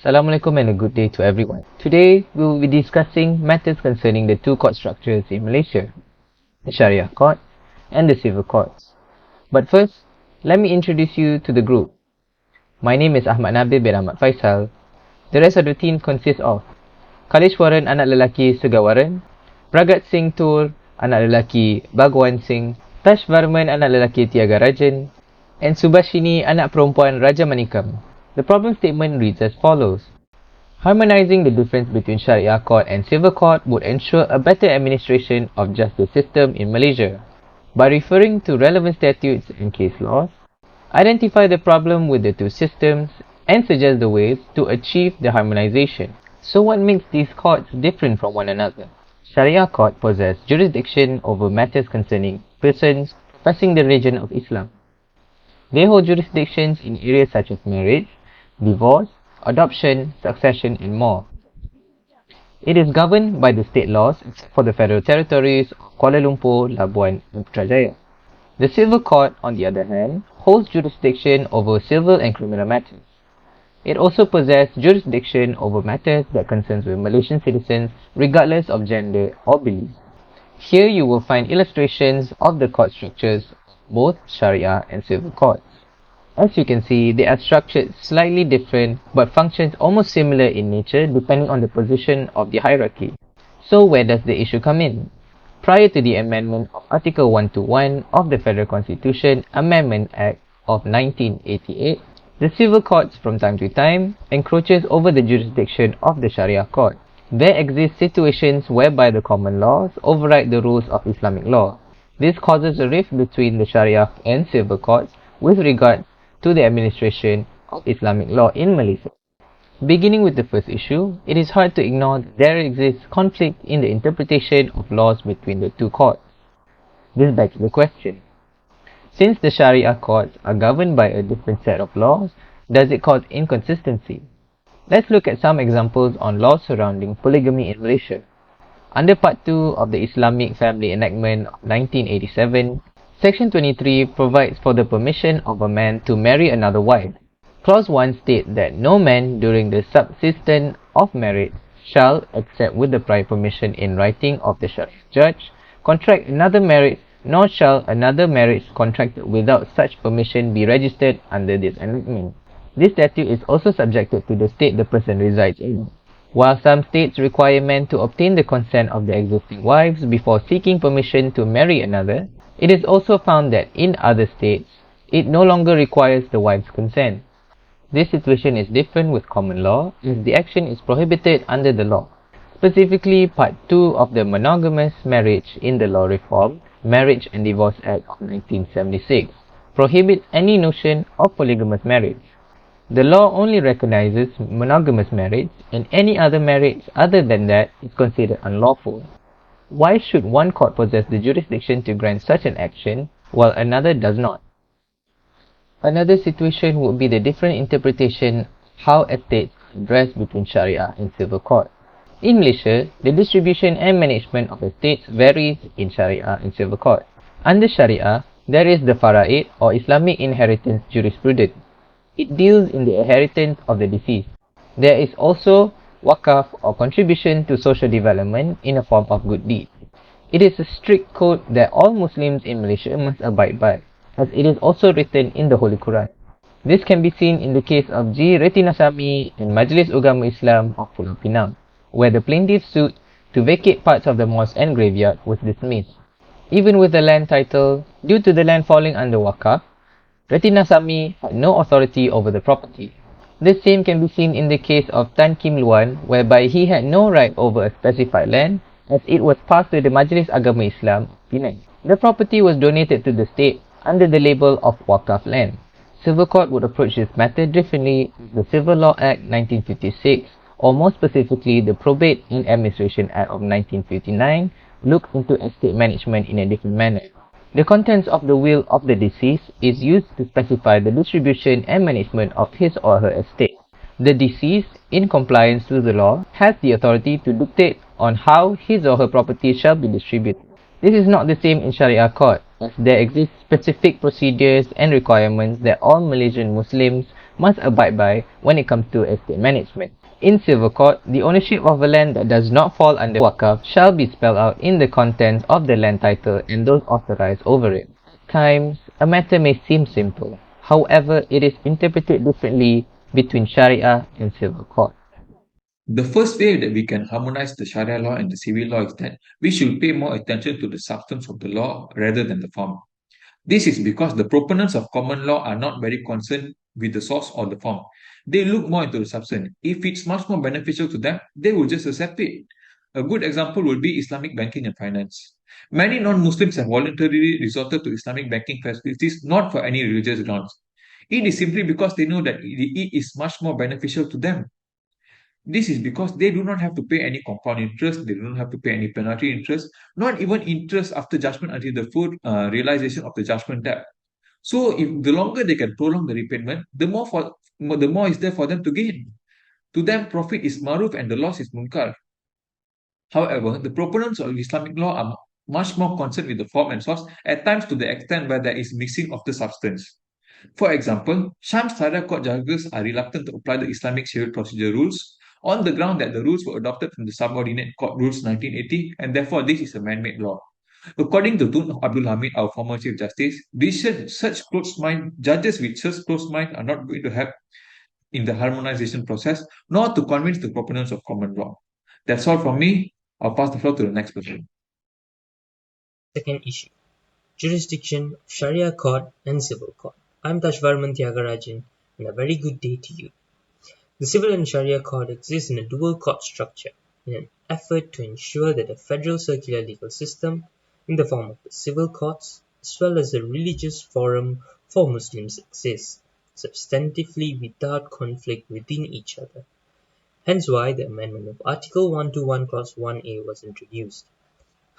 Assalamualaikum and a good day to everyone. Today we will be discussing matters concerning the two court structures in Malaysia, the Sharia court and the civil courts. But first, let me introduce you to the group. My name is Ahmad Nabil bin Ahmad Faisal. The rest of the team consists of Kalishwaran anak lelaki Segawaran, Pragat Singh Tur anak lelaki Bhagwan Singh, Tash Varman anak lelaki Tiagarajan, and Subhashini anak perempuan Raja Manikam. The problem statement reads as follows. Harmonizing the difference between Sharia court and civil court would ensure a better administration of justice system in Malaysia. By referring to relevant statutes and case laws, identify the problem with the two systems and suggest the ways to achieve the harmonization. So what makes these courts different from one another? Sharia court possess jurisdiction over matters concerning persons professing the religion of Islam. They hold jurisdictions in areas such as marriage, divorce, adoption, succession, and more. It is governed by the state laws for the federal territories of Kuala Lumpur, Labuan, and Putrajaya. The civil court, on the other hand, holds jurisdiction over civil and criminal matters. It also possesses jurisdiction over matters that concerns with Malaysian citizens regardless of gender or belief. Here you will find illustrations of the court structures of both Sharia and civil courts. As you can see, they are structured slightly different but functions almost similar in nature depending on the position of the hierarchy. So where does the issue come in? Prior to the amendment of Article 121 of the Federal Constitution Amendment Act of 1988, the civil courts from time to time encroaches over the jurisdiction of the Sharia court. There exist situations whereby the common laws override the rules of Islamic law. This causes a rift between the Sharia and civil courts with regard to the administration of Islamic law in Malaysia. Beginning with the first issue, it is hard to ignore that there exists conflict in the interpretation of laws between the two courts. This begs the question, since the Sharia courts are governed by a different set of laws, does it cause inconsistency? Let's look at some examples on laws surrounding polygamy in Malaysia. Under Part 2 of the Islamic Family Enactment of 1987, Section 23 provides for the permission of a man to marry another wife. Clause 1 states that no man during the subsistence of marriage shall, except with the prior permission in writing of the Sharia judge, contract another marriage, nor shall another marriage contracted without such permission be registered under this enactment. This statute is also subjected to the state the person resides in. While some states require men to obtain the consent of their existing wives before seeking permission to marry another, it is also found that in other states, it no longer requires the wife's consent. This situation is different with common law, as the action is prohibited under the law. Specifically, Part 2 of the Monogamous Marriage in the Law Reform, Marriage and Divorce Act of 1976 prohibits any notion of polygamous marriage. The law only recognizes monogamous marriage, and any other marriage other than that is considered unlawful. Why should one court possess the jurisdiction to grant such an action, while another does not? Another situation would be the different interpretation of how estates are addressed between Sharia and civil court. In Malaysia, the distribution and management of estates varies in Sharia and civil court. Under Sharia, there is the Faraid or Islamic inheritance jurisprudence. It deals in the inheritance of the deceased. There is also Wakaf or contribution to social development in a form of good deed. It is a strict code that all Muslims in Malaysia must abide by, as it is also written in the Holy Quran. This can be seen in the case of G. Retinasami and Majlis Ugama Islam of Pulau Pinang, where the plaintiff's suit to vacate parts of the mosque and graveyard was dismissed. Even with the land title, due to the land falling under Wakaf, Retinasami had no authority over the property. The same can be seen in the case of Tan Kim Luan, whereby he had no right over a specified land as it was passed to the Majlis Agama Islam of Penang. The property was donated to the state under the label of Wakaf land. Civil court would approach this matter differently as the Civil Law Act 1956, or more specifically the Probate and Administration Act of 1959, looks into estate management in a different manner. The contents of the will of the deceased is used to specify the distribution and management of his or her estate. The deceased, in compliance with the law, has the authority to dictate on how his or her property shall be distributed. This is not the same in Sharia court, as there exist specific procedures and requirements that all Malaysian Muslims must abide by when it comes to estate management. In civil court, the ownership of a land that does not fall under wakaf shall be spelled out in the contents of the land title and those authorized over it. At times, a matter may seem simple. However, it is interpreted differently between shariah and civil court. The first way that we can harmonize the Sharia law and the civil law is that we should pay more attention to the substance of the law rather than the form. This is because the proponents of common law are not very concerned with the source or the form. They look more into the substance. If it's much more beneficial to them, they will just accept it. A good example would be Islamic banking and finance. Many non-Muslims have voluntarily resorted to Islamic banking facilities not for any religious grounds. It is simply because they know that it is much more beneficial to them. This is because they do not have to pay any compound interest, they do not have to pay any penalty interest, not even interest after judgment until the full realization of the judgment debt. So, if the longer they can prolong the repayment, the more is there for them to gain. To them, profit is maruf and the loss is munkar. However, the proponents of Islamic law are much more concerned with the form and source, at times to the extent where there is mixing of the substance. For example, Shams Sharia court judges are reluctant to apply the Islamic Sharia procedure rules on the ground that the rules were adopted from the Subordinate Court Rules 1980 and therefore this is a man-made law. According to Tun Abdul Hamid, our former Chief Justice, judges with such closed mind are not going to help in the harmonization process, nor to convince the proponents of common law. That's all from me. I'll pass the floor to the next person. Second issue: jurisdiction of Sharia court and civil court. I'm Tashvarman Tyagarajan, and a very good day to you. The civil and Sharia court exists in a dual court structure in an effort to ensure that a federal circular legal system in the form of the civil courts as well as a religious forum for Muslims exists substantively without conflict within each other. Hence why the amendment of Article 121 Clause 1A was introduced.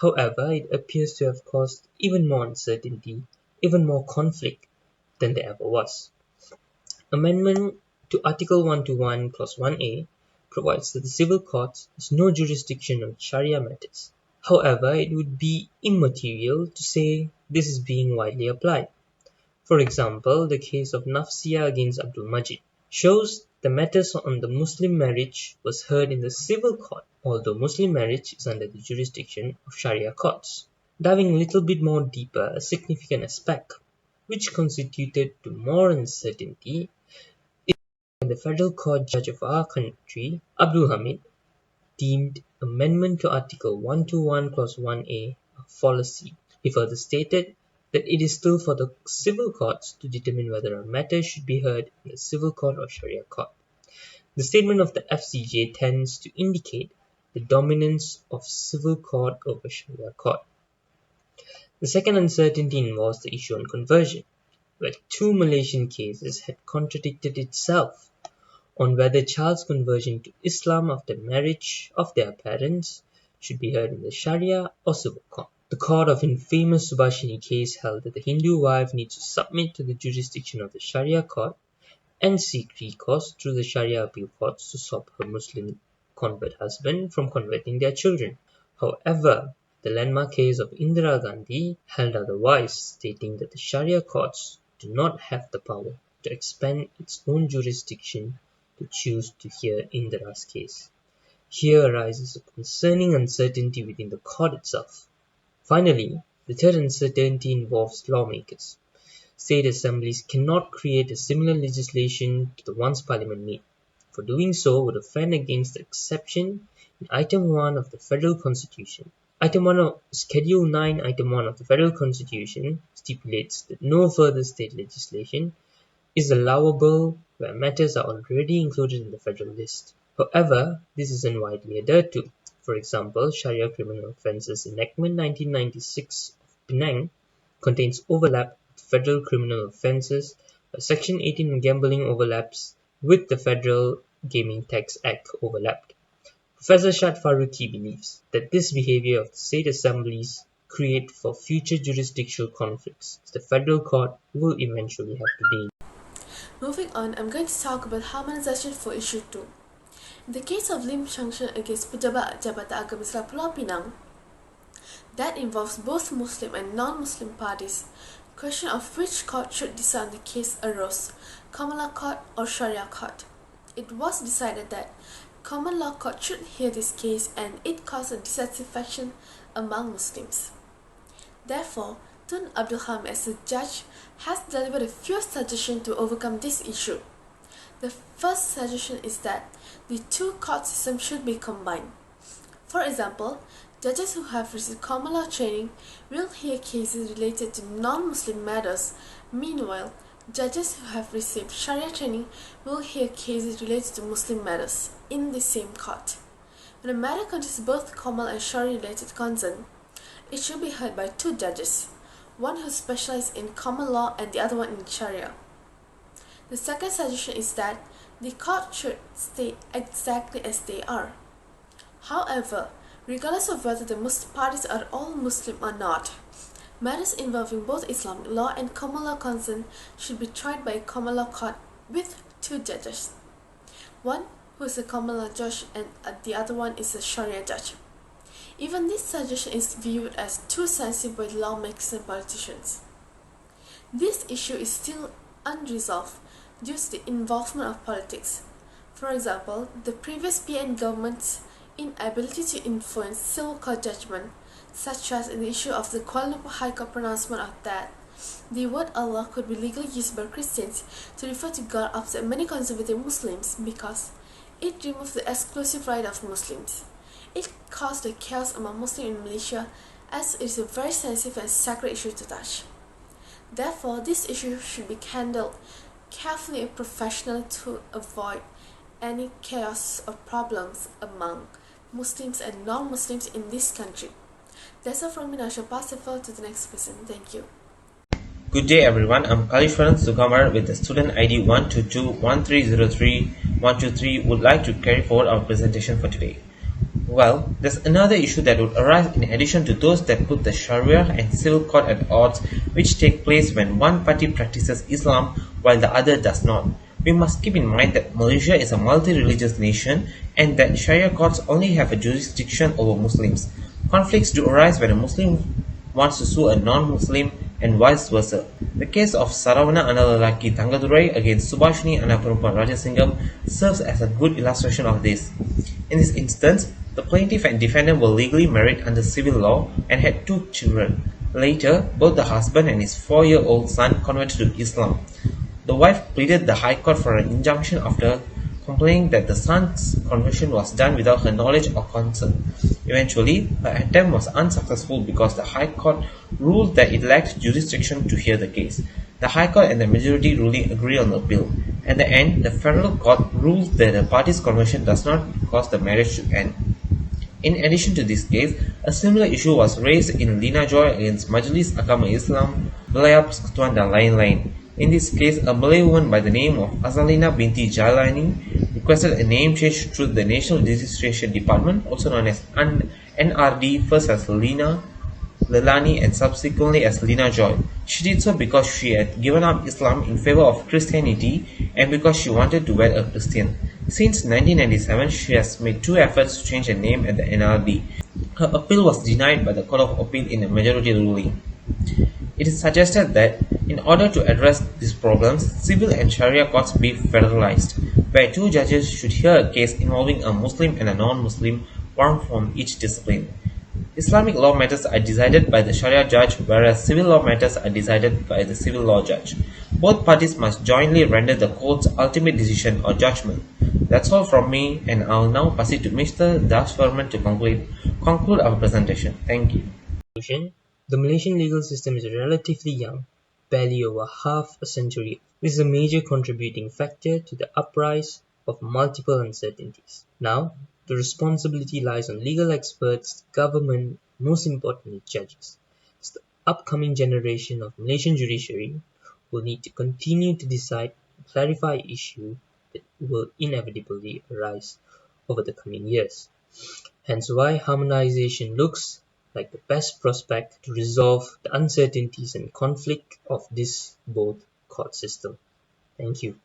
However, it appears to have caused even more uncertainty, even more conflict than there ever was. Amendment to Article 121 Clause 1A provides that the civil courts has no jurisdiction on Sharia matters. However, it would be immaterial to say this is being widely applied. For example, the case of Nafsia against Abdul Majid shows the matters on the Muslim marriage was heard in the civil court, although Muslim marriage is under the jurisdiction of Sharia courts. Diving a little bit more deeper, a significant aspect which constituted to more uncertainty is when the federal court judge of our country, Abdul Hamid, deemed amendment to Article 121 Clause 1A a fallacy. He further stated that it is still for the civil courts to determine whether a matter should be heard in the civil court or Sharia court. The statement of the FCJ tends to indicate the dominance of civil court over Sharia court. The second uncertainty involves the issue on conversion, where two Malaysian cases had contradicted itself on whether child's conversion to Islam after marriage of their parents should be heard in the Sharia or civil court. The court of infamous Subhashini case held that the Hindu wife needs to submit to the jurisdiction of the Sharia court and seek recourse through the Sharia appeal courts to stop her Muslim convert husband from converting their children. However, the landmark case of Indira Gandhi held otherwise, stating that the Sharia courts do not have the power to expand its own jurisdiction to choose to hear Indira's case. Here arises a concerning uncertainty within the court itself. Finally, the third uncertainty involves lawmakers. State assemblies cannot create a similar legislation to the ones Parliament made. For doing so would offend against the exception in Item 1 of the Federal Constitution. Item 1 of Schedule 9, Item 1 of the Federal Constitution stipulates that no further state legislation is allowable where matters are already included in the federal list. However, this isn't widely adhered to. For example, Sharia Criminal Offences Enactment 1996 of Penang contains overlap with federal criminal offences, where Section 18 on gambling overlaps with the Federal Gaming Tax Act overlapped. Professor Shad Faruqi believes that this behaviour of the state assemblies create for future jurisdictional conflicts, as the federal court will eventually have to deal. Moving on, I'm going to talk about harmonization for issue 2. In the case of Lim Changshan against Pejabat Jabatan Agama Islam Pulau Pinang, that involves both Muslim and non-Muslim parties question of which court should decide the case arose, common law court or Sharia court. It was decided that common law court should hear this case, and it caused a dissatisfaction among Muslims. Therefore, Tun Abdul Hamid as a judge has delivered a few suggestions to overcome this issue. The first suggestion is that the two court systems should be combined. For example, judges who have received common law training will hear cases related to non-Muslim matters. Meanwhile, judges who have received Sharia training will hear cases related to Muslim matters in the same court. When a matter contains both common and Sharia-related concern, it should be heard by two judges, one who specializes in common law and the other one in Sharia. The second suggestion is that the court should stay exactly as they are. However, regardless of whether the parties are all Muslim or not, matters involving both Islamic law and common law concern should be tried by a common law court with two judges. One who is a common law judge and the other one is a Sharia judge. Even this suggestion is viewed as too sensitive by lawmakers and politicians. This issue is still unresolved due to the involvement of politics. For example, the previous PN government's inability to influence civil court judgment, such as in the issue of the Kuala Lumpur High Court pronouncement of that the word Allah could be legally used by Christians to refer to God, upset many conservative Muslims because it removed the exclusive right of Muslims. It caused a chaos among Muslims in Malaysia, as it is a very sensitive and sacred issue to touch. Therefore, this issue should be handled carefully and professionally to avoid any chaos or problems among Muslims and non-Muslims in this country. That's all from me. I shall pass the floor to the next person. Thank you. Good day everyone, I'm Kaliswaran Sukamar with the student ID 122-1303-123 would like to carry forward our presentation for today. Well, there's another issue that would arise in addition to those that put the Sharia and civil court at odds, which take place when one party practices Islam while the other does not. We must keep in mind that Malaysia is a multi-religious nation and that Sharia courts only have a jurisdiction over Muslims. Conflicts do arise when a Muslim wants to sue a non-Muslim and vice versa. The case of Sarawana Anak Lelaki Tanggadurai against Subhashini Anak Perempuan Rajasingham serves as a good illustration of this. In this instance, the plaintiff and defendant were legally married under civil law and had two children. Later, both the husband and his 4-year-old son converted to Islam. The wife pleaded the High Court for an injunction after complaining that the son's conversion was done without her knowledge or consent. Eventually, her attempt was unsuccessful because the High Court ruled that it lacked jurisdiction to hear the case. The High Court and the majority ruling agreed on the appeal. At the end, the Federal Court ruled that the party's conversion does not cause the marriage to end. In addition to this case, a similar issue was raised in Lina Joy against Majlis Agama Islam, Wilayah Persekutuan dan lain-lain. In this case, a Malay woman by the name of Azalina binti Jalani requested a name change through the National Registration Department, also known as NRD, first as Lina Lelani and subsequently as Lina Joy. She did so because she had given up Islam in favor of Christianity and because she wanted to wed a Christian. Since 1997, she has made 2 efforts to change her name at the NRD. Her appeal was denied by the Court of Appeal in a majority ruling. It is suggested that in order to address these problems, civil and Sharia courts be federalized, where 2 judges should hear a case involving a Muslim and a non-Muslim, one from each discipline. Islamic law matters are decided by the Sharia judge, whereas civil law matters are decided by the civil law judge. Both parties must jointly render the court's ultimate decision or judgment. That's all from me, and I'll now pass it to Mr. Das Furman to conclude our presentation. Thank you. The Malaysian legal system is relatively young, barely over half a century. This is a major contributing factor to the uprise of multiple uncertainties. Now, the responsibility lies on legal experts, government, most importantly judges. The upcoming generation of Malaysian judiciary will need to continue to decide and clarify issues that will inevitably arise over the coming years. Hence why harmonization looks like the best prospect to resolve the uncertainties and conflict of this both court system. Thank you.